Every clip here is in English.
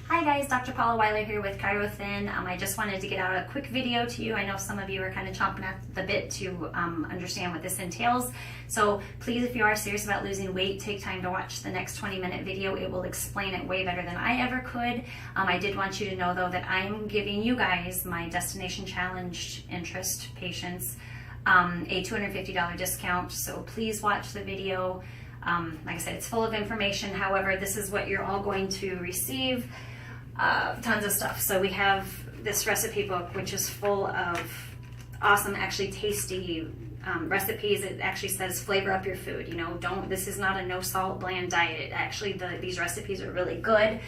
Hi guys, Dr. Paula Weiler here with Chiro Thin. I just wanted to get out a quick video to you. I know some of you are kind of chomping at the bit to understand what this entails. So please, if you are serious about losing weight, take time to watch the next 20-minute video. It will explain it way better than I ever could. I did want you to know though that I'm giving you guys, my Destination Challenge interest patients, a $250 discount. So please watch the video. Like I said, it's full of information. However, this is what you're all going to receive. Tons of stuff. So we have this recipe book, which is full of awesome, actually tasty recipes. It actually says flavor up your food. You know, this is not a no salt, bland diet. Actually, these recipes are really good.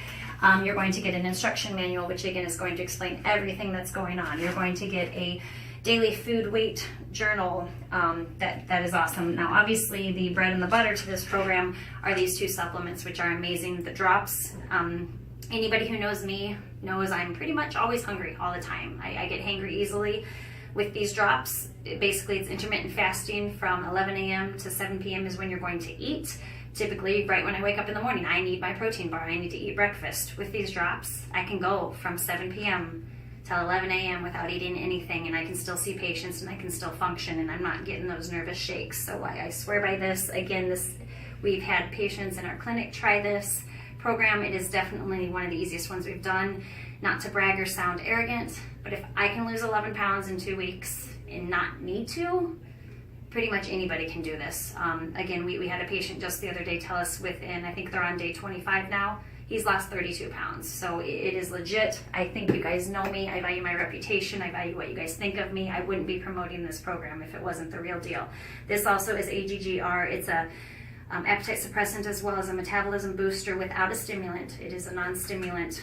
You're going to get an instruction manual, which again is going to explain everything that's going on. You're going to get a daily food weight journal that is awesome. Now, obviously, the bread and the butter to this program are these two supplements, which are amazing. The drops. Anybody who knows me knows I'm pretty much always hungry all the time. I get hangry easily with these drops. Basically, it's intermittent fasting from 11 a.m. to 7 p.m. is when you're going to eat. Typically, right when I wake up in the morning, I need my protein bar. I need to eat breakfast. With these drops, I can go from 7 p.m. till 11 a.m. without eating anything, and I can still see patients and I can still function, and I'm not getting those nervous shakes. So I swear by this. Again, we've had patients in our clinic try this program. It is definitely one of the easiest ones we've done. Not to brag or sound arrogant, but if I can lose 11 pounds in 2 weeks and not need to, pretty much anybody can do this. Again, we had a patient just the other day tell us within, I think they're on day 25 now, he's lost 32 pounds. So it is legit. I think you guys know me. I value my reputation. I value what you guys think of me. I wouldn't be promoting this program if it wasn't the real deal. This also is AGGR. It's a appetite suppressant as well as a metabolism booster without a stimulant. It is a non-stimulant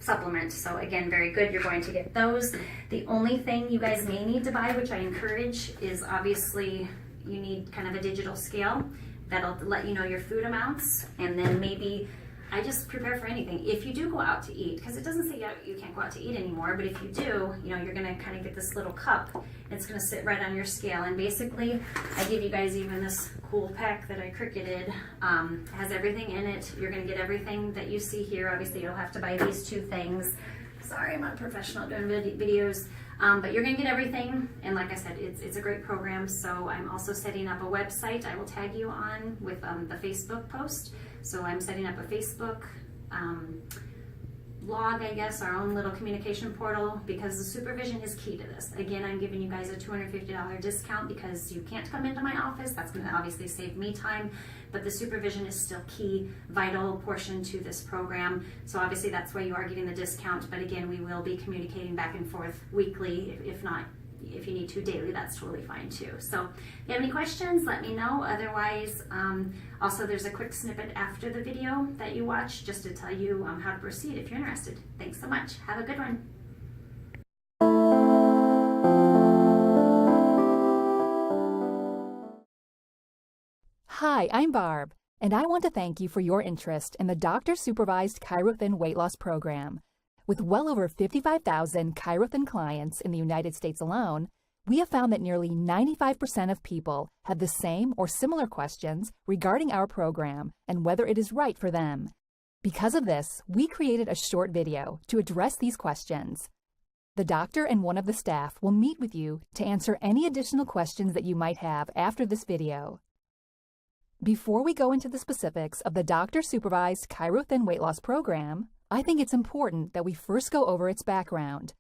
supplement. So again, very good. You're going to get those. The only thing you guys may need to buy, which I encourage, is obviously you need kind of a digital scale that'll let you know your food amounts, and then maybe I just prepare for anything. If you do go out to eat, because it doesn't say you can't go out to eat anymore, but if you do, you know, you're gonna kind of get this little cup. It's gonna sit right on your scale, and basically, I give you guys even this cool pack that I cricketed. Has everything in it. You're gonna get everything that you see here. Obviously, you'll have to buy these two things. Sorry, I'm not a professional doing videos. But you're gonna get everything, and like I said, it's a great program. So I'm also setting up a website I will tag you on with the Facebook post. So I'm setting up a Facebook blog, I guess, our own little communication portal, because the supervision is key to this. Again, I'm giving you guys a $250 discount because you can't come into my office. That's going to obviously save me time, but the supervision is still key, vital portion to this program. So obviously that's why you are getting the discount, but again, we will be communicating back and forth weekly, if not, if you need to daily, that's totally fine too. So if you have any questions, let me know. Otherwise, also there's a quick snippet after the video that you watch just to tell you how to proceed if you're interested. Thanks so much. Have a good one. Hi, I'm Barb, and I want to thank you for your interest in the doctor-supervised Chiro Thin weight loss program. With well over 55,000 Chiro Thin clients in the United States alone, we have found that nearly 95% of people have the same or similar questions regarding our program and whether it is right for them. Because of this, we created a short video to address these questions. The doctor and one of the staff will meet with you to answer any additional questions that you might have after this video. Before we go into the specifics of the doctor-supervised Chiro Thin weight loss program, I think it's important that we first go over its background.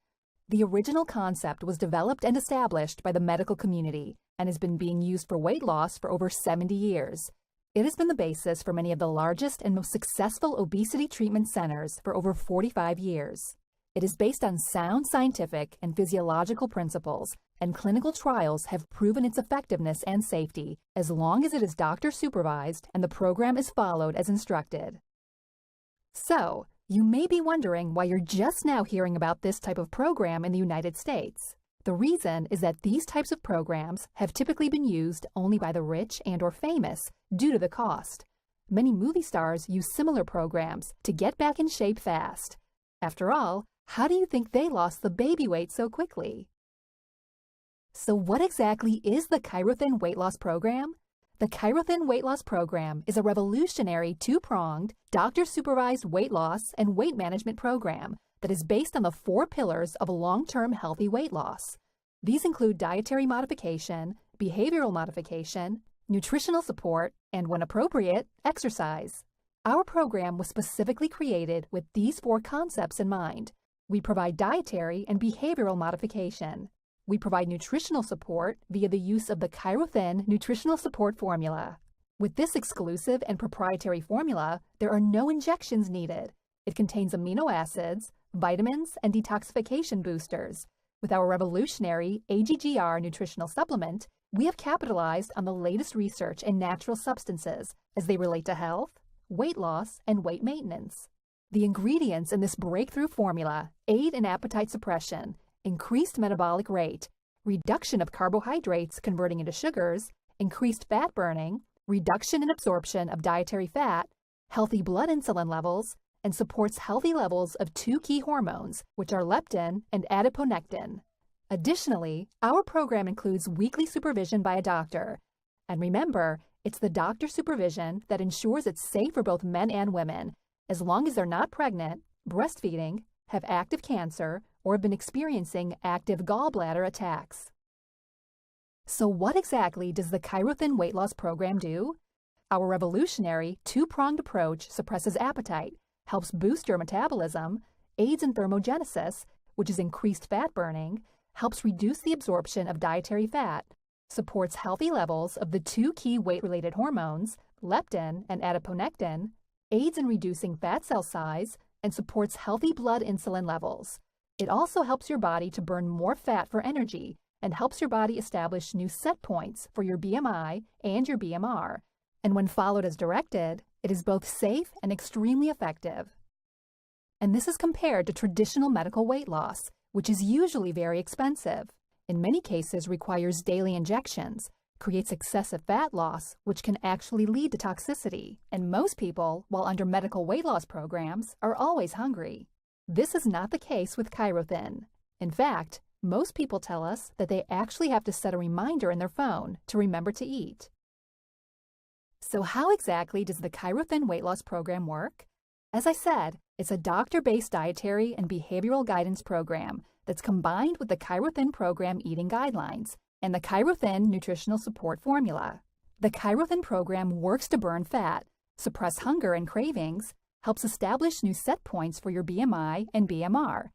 The original concept was developed and established by the medical community and has been being used for weight loss for over 70 years. It has been the basis for many of the largest and most successful obesity treatment centers for over 45 years. It is based on sound scientific and physiological principles, and clinical trials have proven its effectiveness and safety as long as it is doctor-supervised and the program is followed as instructed. So, you may be wondering why you're just now hearing about this type of program in the United States. The reason is that these types of programs have typically been used only by the rich and/or famous due to the cost. Many movie stars use similar programs to get back in shape fast. After all, how do you think they lost the baby weight so quickly? So what exactly is the Chiro Thin weight loss program? The Chirothin Weight Loss Program is a revolutionary two-pronged, doctor-supervised weight loss and weight management program that is based on the 4 pillars of long-term healthy weight loss. These include dietary modification, behavioral modification, nutritional support, and when appropriate, exercise. Our program was specifically created with these 4 concepts in mind. We provide dietary and behavioral modification. We provide nutritional support via the use of the Chirothin Nutritional Support Formula. With this exclusive and proprietary formula, there are no injections needed. It contains amino acids, vitamins, and detoxification boosters. With our revolutionary AGGR nutritional supplement, we have capitalized on the latest research in natural substances as they relate to health, weight loss, and weight maintenance. The ingredients in this breakthrough formula aid in appetite suppression, increased metabolic rate, reduction of carbohydrates converting into sugars, increased fat burning, reduction in absorption of dietary fat, healthy blood insulin levels, and supports healthy levels of 2 key hormones, which are leptin and adiponectin. Additionally, our program includes weekly supervision by a doctor. And remember, it's the doctor supervision that ensures it's safe for both men and women, as long as they're not pregnant, breastfeeding, have active cancer, or have been experiencing active gallbladder attacks. So what exactly does the Chirothin Weight Loss Program do? Our revolutionary two-pronged approach suppresses appetite, helps boost your metabolism, aids in thermogenesis, which is increased fat burning, helps reduce the absorption of dietary fat, supports healthy levels of the 2 key weight-related hormones, leptin and adiponectin, aids in reducing fat cell size, and supports healthy blood insulin levels. It also helps your body to burn more fat for energy and helps your body establish new set points for your BMI and your BMR. And when followed as directed, it is both safe and extremely effective. And this is compared to traditional medical weight loss, which is usually very expensive. In many cases requires daily injections, creates excessive fat loss, which can actually lead to toxicity. And most people, while under medical weight loss programs, are always hungry. This is not the case with Chirothin. In fact, most people tell us that they actually have to set a reminder in their phone to remember to eat. So how exactly does the Chirothin Weight Loss Program work? As I said, it's a doctor-based dietary and behavioral guidance program that's combined with the Chirothin Program eating guidelines and the Chirothin Nutritional Support Formula. The Chirothin Program works to burn fat, suppress hunger and cravings, helps establish new set points for your BMI and BMR.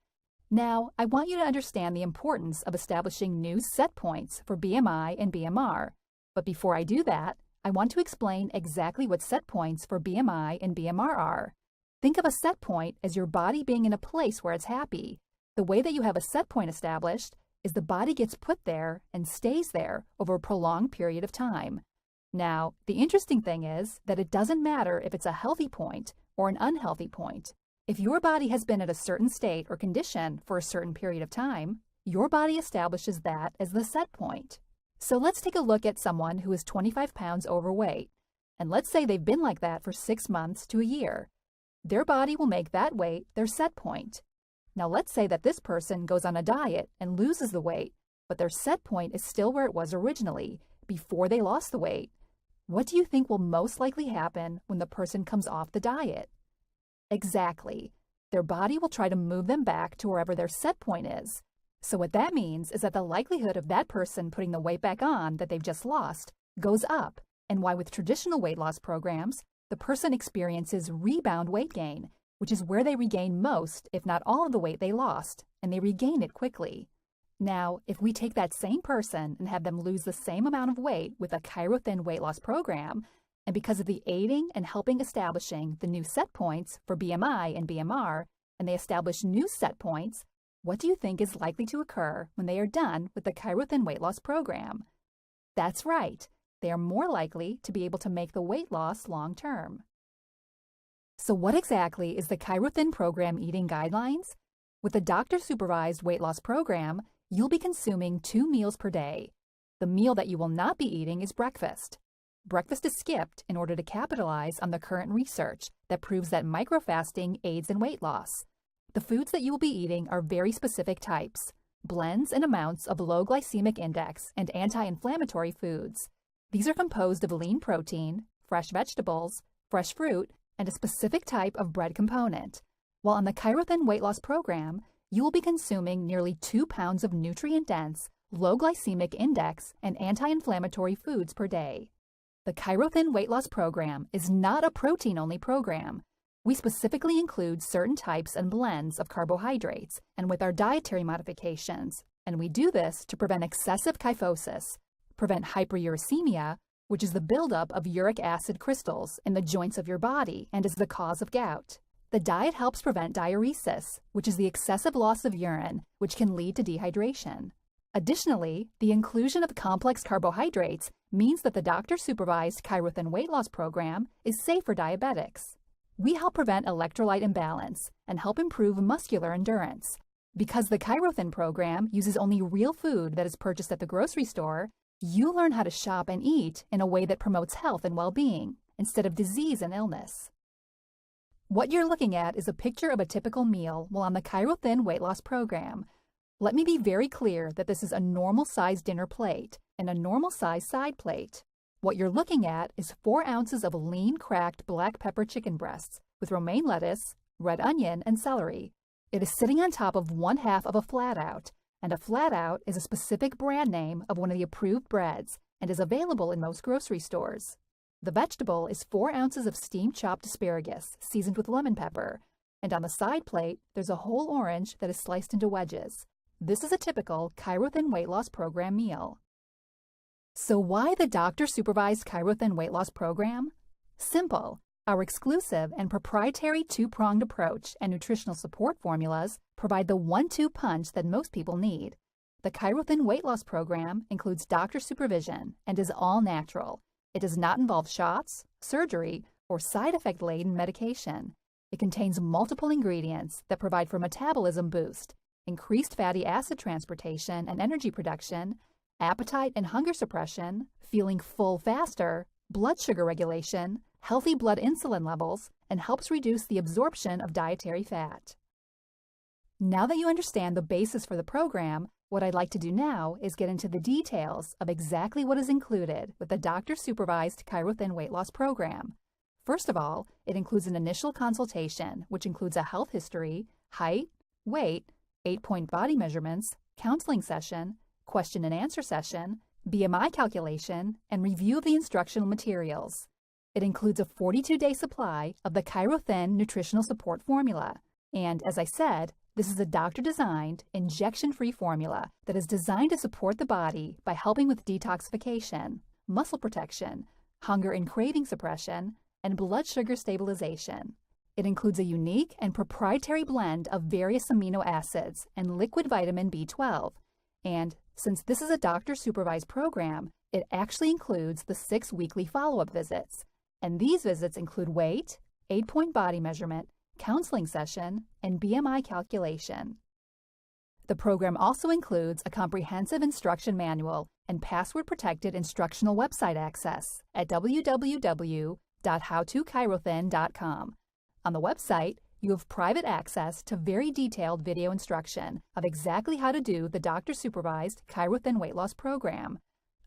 Now, I want you to understand the importance of establishing new set points for BMI and BMR. But before I do that, I want to explain exactly what set points for BMI and BMR are. Think of a set point as your body being in a place where it's happy. The way that you have a set point established is the body gets put there and stays there over a prolonged period of time. Now, the interesting thing is that it doesn't matter if it's a healthy point or an unhealthy point. If your body has been at a certain state or condition for a certain period of time, your body establishes that as the set point. So let's take a look at someone who is 25 pounds overweight, and let's say they've been like that for 6 months to a year. Their body will make that weight their set point. Now let's say that this person goes on a diet and loses the weight, but their set point is still where it was originally, before they lost the weight. What do you think will most likely happen when the person comes off the diet? Exactly. Their body will try to move them back to wherever their set point is. So what that means is that the likelihood of that person putting the weight back on that they've just lost goes up, and why with traditional weight loss programs, the person experiences rebound weight gain, which is where they regain most, if not all of the weight they lost, and they regain it quickly. Now, if we take that same person and have them lose the same amount of weight with a Chirothin weight loss program, and because of the aiding and helping establishing the new set points for BMI and BMR, and they establish new set points, what do you think is likely to occur when they are done with the Chirothin weight loss program? That's right. They are more likely to be able to make the weight loss long term. So what exactly is the Chirothin program eating guidelines? With the doctor-supervised weight loss program, you'll be consuming 2 meals per day. The meal that you will not be eating is breakfast. Breakfast is skipped in order to capitalize on the current research that proves that microfasting aids in weight loss. The foods that you will be eating are very specific types, blends and amounts of low glycemic index and anti-inflammatory foods. These are composed of lean protein, fresh vegetables, fresh fruit, and a specific type of bread component. While on the Chiro-Thin weight loss program, you will be consuming nearly 2 pounds of nutrient-dense, low glycemic index, and anti-inflammatory foods per day. The Chiro-Thin weight loss program is not a protein-only program. We specifically include certain types and blends of carbohydrates and with our dietary modifications, and we do this to prevent excessive kyphosis, prevent hyperuricemia, which is the buildup of uric acid crystals in the joints of your body and is the cause of gout. The diet helps prevent diuresis, which is the excessive loss of urine, which can lead to dehydration. Additionally, the inclusion of complex carbohydrates means that the doctor-supervised Chiro-Thin weight loss program is safe for diabetics. We help prevent electrolyte imbalance and help improve muscular endurance. Because the Chiro-Thin program uses only real food that is purchased at the grocery store, you learn how to shop and eat in a way that promotes health and well-being instead of disease and illness. What you're looking at is a picture of a typical meal while on the Chiro-Thin weight loss program. Let me be very clear that this is a normal-sized dinner plate and a normal-sized side plate. What you're looking at is 4 ounces of lean cracked black pepper chicken breasts with romaine lettuce, red onion, and celery. It is sitting on top of 1/2 of a flat out, and a flat out is a specific brand name of one of the approved breads and is available in most grocery stores. The vegetable is 4 ounces of steamed chopped asparagus seasoned with lemon pepper, and on the side plate, there's a whole orange that is sliced into wedges. This is a typical Chiro-Thin weight loss program meal. So why the doctor-supervised Chiro-Thin weight loss program? Simple. Our exclusive and proprietary 2-pronged approach and nutritional support formulas provide the 1-2 punch that most people need. The Chiro-Thin weight loss program includes doctor supervision and is all natural. It does not involve shots, surgery, or side effect-laden medication. It contains multiple ingredients that provide for metabolism boost, increased fatty acid transportation and energy production, appetite and hunger suppression, feeling full faster, blood sugar regulation, healthy blood insulin levels, and helps reduce the absorption of dietary fat. Now that you understand the basis for the program, what I'd like to do now is get into the details of exactly what is included with the doctor-supervised Chiro-Thin weight loss program. First of all, it includes an initial consultation, which includes a health history, height, weight, 8-point body measurements, counseling session, question and answer session, BMI calculation, and review of the instructional materials. It includes a 42-day supply of the Chiro-Thin nutritional support formula. And as I said, this is a doctor-designed, injection-free formula that is designed to support the body by helping with detoxification, muscle protection, hunger and craving suppression, and blood sugar stabilization. It includes a unique and proprietary blend of various amino acids and liquid vitamin B12. And since this is a doctor-supervised program, it actually includes the 6 weekly follow-up visits. And these visits include weight, 8-point body measurement, counseling session, and BMI calculation. The program also includes a comprehensive instruction manual and password-protected instructional website access at www.howtochirothin.com. On the website, you have private access to very detailed video instruction of exactly how to do the doctor-supervised Chiro-Thin weight loss program.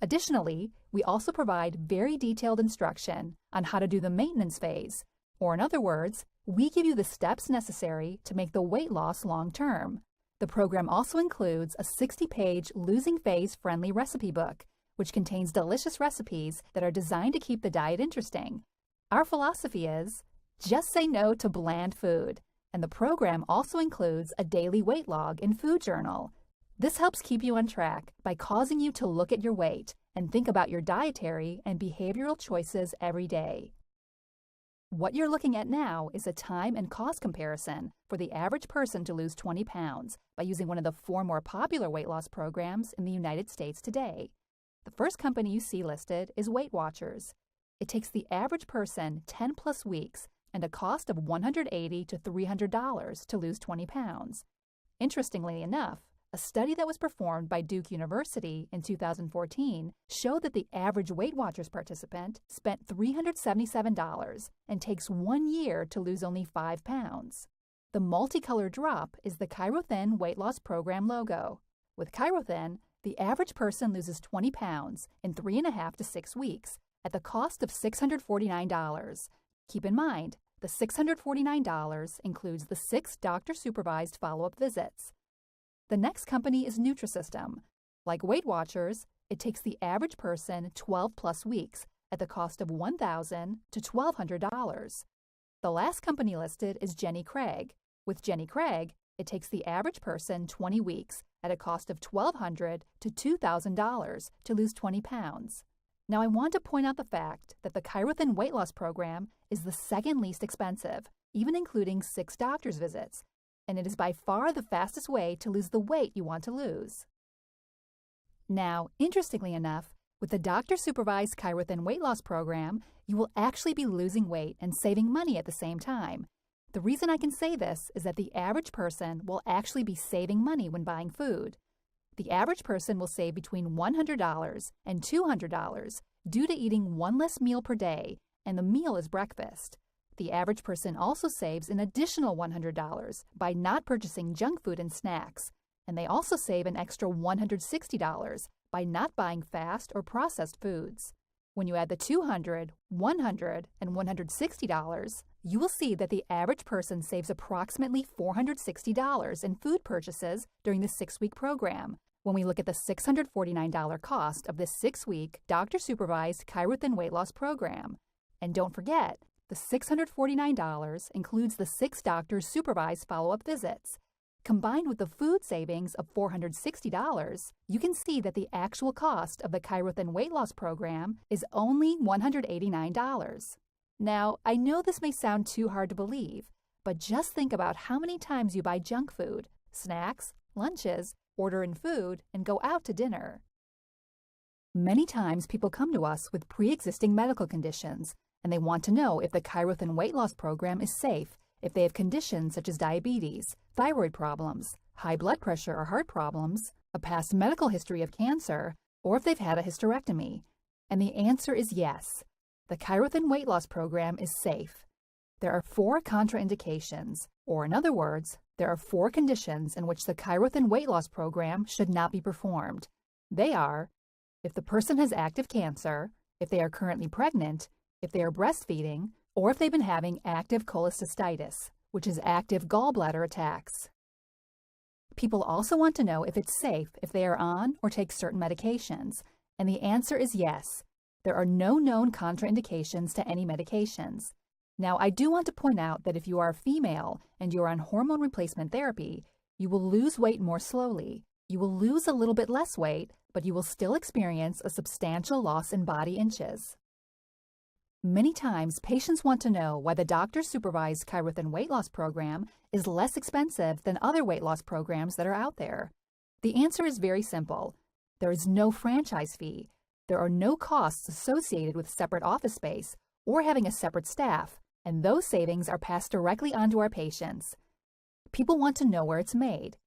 Additionally, we also provide very detailed instruction on how to do the maintenance phase, or in other words, we give you the steps necessary to make the weight loss long-term. The program also includes a 60-page losing phase friendly recipe book, which contains delicious recipes that are designed to keep the diet interesting. Our philosophy is, just say no to bland food, and the program also includes a daily weight log and food journal. This helps keep you on track by causing you to look at your weight and think about your dietary and behavioral choices every day. What you're looking at now is a time and cost comparison for the average person to lose 20 pounds by using one of the 4 more popular weight loss programs in the United States today. The first company you see listed is Weight Watchers. It takes the average person 10 plus weeks and a cost of $180 to $300 to lose 20 pounds. Interestingly enough, a study that was performed by Duke University in 2014 showed that the average Weight Watchers participant spent $377 and takes 1 year to lose only 5 pounds. The multicolored drop is the Chiro-Thin weight loss program logo. With Chiro-Thin, The average person loses 20 pounds in 3.5 to 6 weeks at the cost of $649. Keep in mind, the $649 includes the 6 doctor-supervised follow-up visits. The next company is Nutrisystem. Like Weight Watchers, it takes the average person 12 plus weeks at the cost of $1,000 to $1,200. The last company listed is Jenny Craig. With Jenny Craig, it takes the average person 20 weeks at a cost of $1,200 to $2,000 to lose 20 pounds. Now, I want to point out the fact that the Chiro weight loss program is the second least expensive, even including 6 doctor's visits, and it is by far the fastest way to lose the weight you want to lose. Now, interestingly enough, with the doctor-supervised Chiro weight loss program, you will actually be losing weight and saving money at the same time. The reason I can say this is that the average person will actually be saving money when buying food. The average person will save between $100 and $200 due to eating one less meal per day, and the meal is breakfast. The average person also saves an additional $100 by not purchasing junk food and snacks, and they also save an extra $160 by not buying fast or processed foods. When you add the $200, $100, and $160, you will see that the average person saves approximately $460 in food purchases during the 6-week program when we look at the $649 cost of this 6-week doctor-supervised Chiro weight loss program. And don't forget, the $649 includes the 6 doctors' supervised follow-up visits. Combined with the food savings of $460, you can see that the actual cost of the Chiro weight loss program is only $189. Now, I know this may sound too hard to believe, but just think about how many times you buy junk food, snacks, lunches, order in food, and go out to dinner. Many times people come to us with pre-existing medical conditions, and they want to know if the Chiro weight loss program is safe if they have conditions such as diabetes, thyroid problems, high blood pressure or heart problems, a past medical history of cancer, or if they've had a hysterectomy. And the answer is yes. The Chiro weight loss program is safe. There are 4 contraindications, or in other words, there are 4 conditions in which the Chiro weight loss program should not be performed. They are if the person has active cancer, if they are currently pregnant, if they are breastfeeding, or if they've been having active cholecystitis, which is active gallbladder attacks. People also want to know if it's safe if they are on or take certain medications, and the answer is yes. There are no known contraindications to any medications. Now, I do want to point out that if you are a female and you are on hormone replacement therapy, you will lose weight more slowly. You will lose a little bit less weight, but you will still experience a substantial loss in body inches. Many times, patients want to know why the doctor-supervised Chiro weight loss program is less expensive than other weight loss programs that are out there. The answer is very simple. There is no franchise fee. There are no costs associated with separate office space or having a separate staff, and those savings are passed directly onto our patients. People want to know where it's made.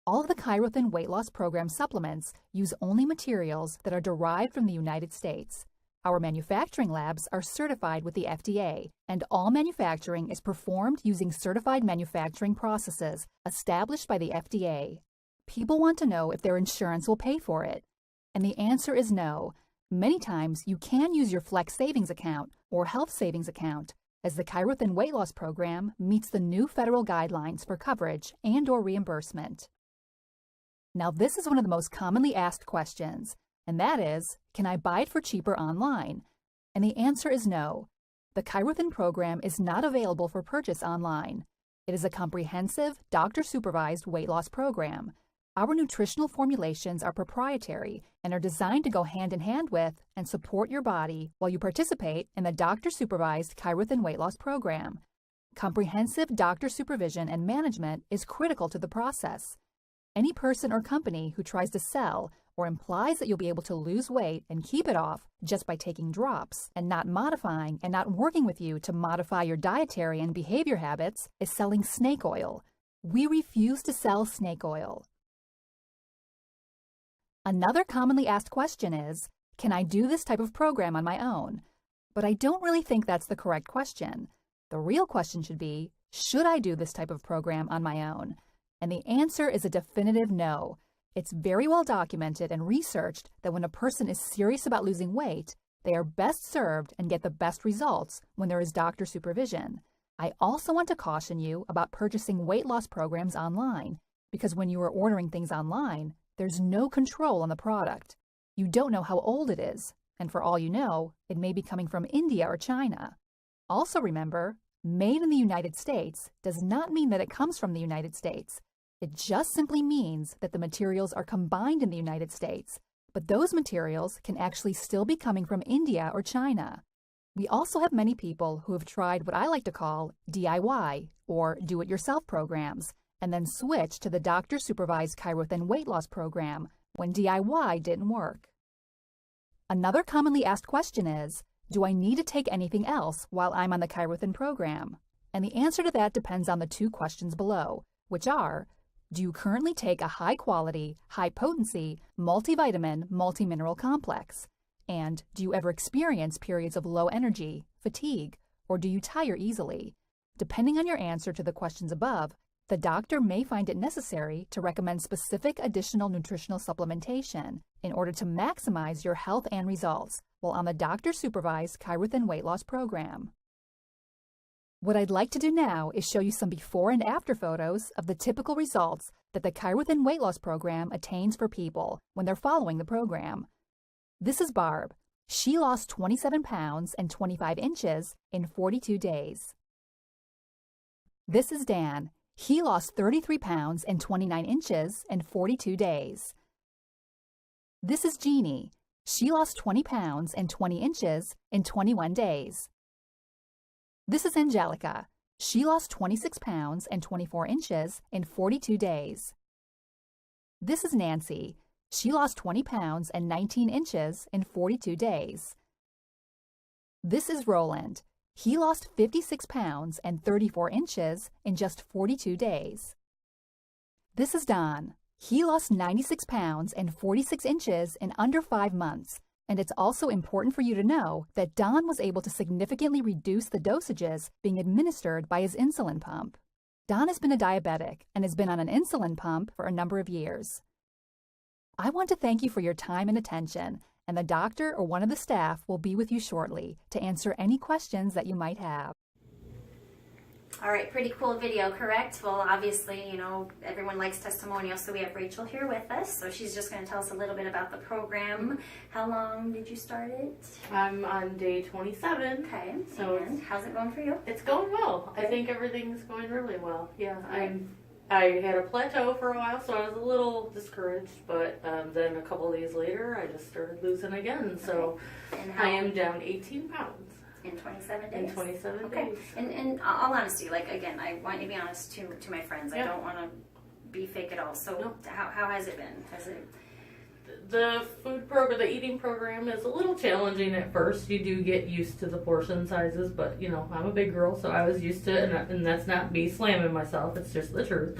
All of the Chiro weight loss program supplements use only materials that are derived from the United States. Our manufacturing labs are certified with the FDA, and all manufacturing is performed using certified manufacturing processes established by the FDA. People want to know if their insurance will pay for it, and the answer is no. Many times, you can use your Flex Savings Account or Health Savings Account, as the Chiro weight loss program meets the new federal guidelines for coverage and/or reimbursement. Now, this is one of the most commonly asked questions, and that is, can I buy it for cheaper online? And the answer is no. The Chiro program is not available for purchase online. It is a comprehensive, doctor-supervised weight loss program. Our nutritional formulations are proprietary and are designed to go hand in hand with and support your body while you participate in the doctor-supervised Chiro weight loss program. Comprehensive doctor supervision and management is critical to the process. Any person or company who tries to sell or implies that you'll be able to lose weight and keep it off just by taking drops and not modifying and not working with you to modify your dietary and behavior habits is selling snake oil. We refuse to sell snake oil. Another commonly asked question is, can I do this type of program on my own? But I don't really think that's the correct question. The real question should be, should I do this type of program on my own? And the answer is a definitive no. It's very well documented and researched that when a person is serious about losing weight, they are best served and get the best results when there is doctor supervision. I also want to caution you about purchasing weight loss programs online, because when you are ordering things online, there's no control on the product. You don't know how old it is, and for all you know, it may be coming from India or China. Also remember, made in the United States does not mean that it comes from the United States. It just simply means that the materials are combined in the United States, but those materials can actually still be coming from India or China. We also have many people who have tried what I like to call DIY, or do-it-yourself programs, and then switched to the doctor-supervised Chiro weight loss program when DIY didn't work. Another commonly asked question is, do I need to take anything else while I'm on the Chiro program? And the answer to that depends on the two questions below, which are, do you currently take a high-quality, high-potency, multivitamin, multimineral complex? And do you ever experience periods of low energy, fatigue, or do you tire easily? Depending on your answer to the questions above, the doctor may find it necessary to recommend specific additional nutritional supplementation in order to maximize your health and results while on the doctor-supervised Chiro weight loss program. What I'd like to do now is show you some before and after photos of the typical results that the Chiro weight loss program attains for people when they're following the program. This is Barb. She lost 27 pounds and 25 inches in 42 days. This is Dan. He lost 33 pounds and 29 inches in 42 days. This is Jeannie. She lost 20 pounds and 20 inches in 21 days. This is Angelica. She lost 26 pounds and 24 inches in 42 days. This is Nancy. She lost 20 pounds and 19 inches in 42 days. This is Roland. He lost 56 pounds and 34 inches in just 42 days. This is Don. He lost 96 pounds and 46 inches in under 5 months. And it's also important for you to know that Don was able to significantly reduce the dosages being administered by his insulin pump. Don has been a diabetic and has been on an insulin pump for a number of years. I want to thank you for your time and attention, and the doctor or one of the staff will be with you shortly to answer any questions that you might have. All right, pretty cool video, correct? Well, obviously, you know, everyone likes testimonials, so we have Rachel here with us. So she's just going to tell us a little bit about the program. How long did you start it? I'm on day 27. Okay, so and how's it going for you? It's going well. I think everything's going really well. Yeah, I had a plateau for a while, so I was a little discouraged, but then a couple of days later, I just started losing again. So I am down 18 pounds. In 27 days? In 27 okay. days. And in all honesty, like, again, I want you to be honest to my friends. Yeah. I don't want to be fake at all. So no. how has it been? The food program, the eating program is a little challenging at first. You do get used to the portion sizes, but, you know, I'm a big girl, so I was used to it, and that's not me slamming myself. It's just the truth.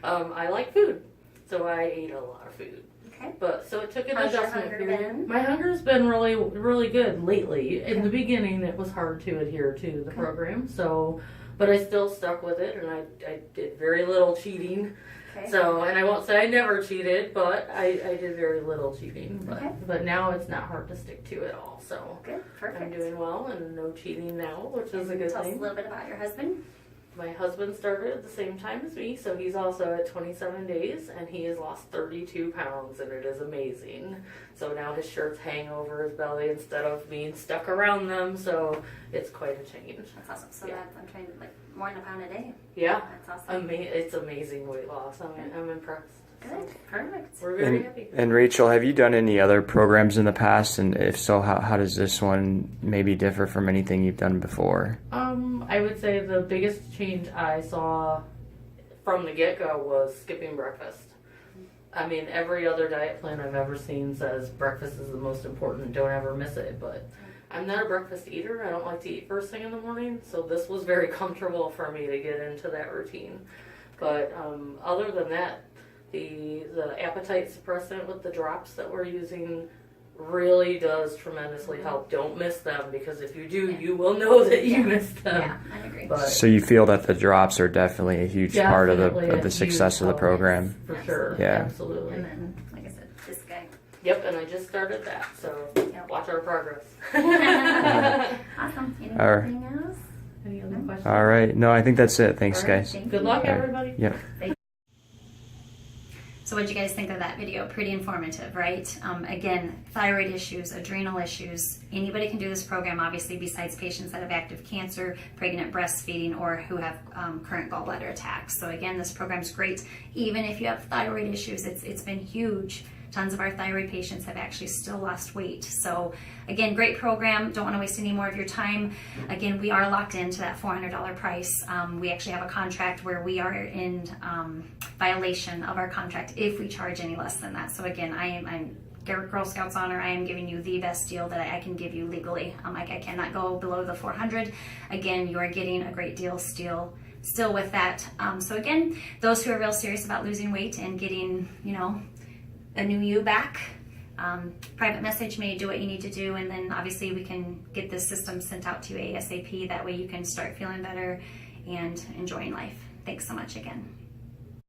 I like food, so I ate a lot of food. Okay. But so it took an How's your adjustment hunger period. been? My hunger's been really, really good lately. In the beginning, it was hard to adhere to the program. So, but I still stuck with it, and I did very little cheating. Okay. So, and I won't say I never cheated, but I did very little cheating. But now it's not hard to stick to it all. So good, perfect. I'm doing well, and no cheating now, which is a good Tell thing. us a little bit about your husband. My husband started at the same time as me, so he's also at 27 days, and he has lost 32 pounds, and it is amazing. So now his shirts hang over his belly instead of being stuck around them, so it's quite a change. That's awesome. So I'm trying to, like, more than a pound a day. Yeah. That's awesome. It's amazing weight loss. I'm impressed. Good, perfect. We're very happy. And Rachel, have you done any other programs in the past? And if so, how does this one maybe differ from anything you've done before? I would say the biggest change I saw from the get-go was skipping breakfast. I mean, every other diet plan I've ever seen says breakfast is the most important, don't ever miss it, but I'm not a breakfast eater. I don't like to eat first thing in the morning, so this was very comfortable for me to get into that routine. But other than that, the appetite suppressant with the drops that we're using really does tremendously help. Don't miss them, because if you do, you will know that you missed them. Yeah, I agree. But So you feel that the drops are definitely a huge part of definitely a the success huge of the program. For sure. Yeah. Absolutely. And then, like I said, this guy. Yep, and I just started that, so watch our progress. Awesome. Anything All right. else? Any other questions? All right. No, I think that's it. Thanks, All right, guys. thank Good you. luck, All right. everybody. Yep. So what did you guys think of that video? Pretty informative, right? Again, thyroid issues, adrenal issues. Anybody can do this program, obviously, besides patients that have active cancer, pregnant, breastfeeding, or who have current gallbladder attacks. So again, this program's great. Even if you have thyroid issues, it's been huge. Tons of our thyroid patients have actually still lost weight. So again, great program. Don't want to waste any more of your time. Again, we are locked into that $400 price. We actually have a contract where we are in violation of our contract if we charge any less than that. So again, I'm Girl Scouts honor. I am giving you the best deal that I can give you legally. I cannot go below the $400. Again, you are getting a great deal still with that. So again, those who are real serious about losing weight and getting, a new you back, private message me, do what you need to do, and then obviously we can get this system sent out to you ASAP. That way you can start feeling better and enjoying life. Thanks so much again.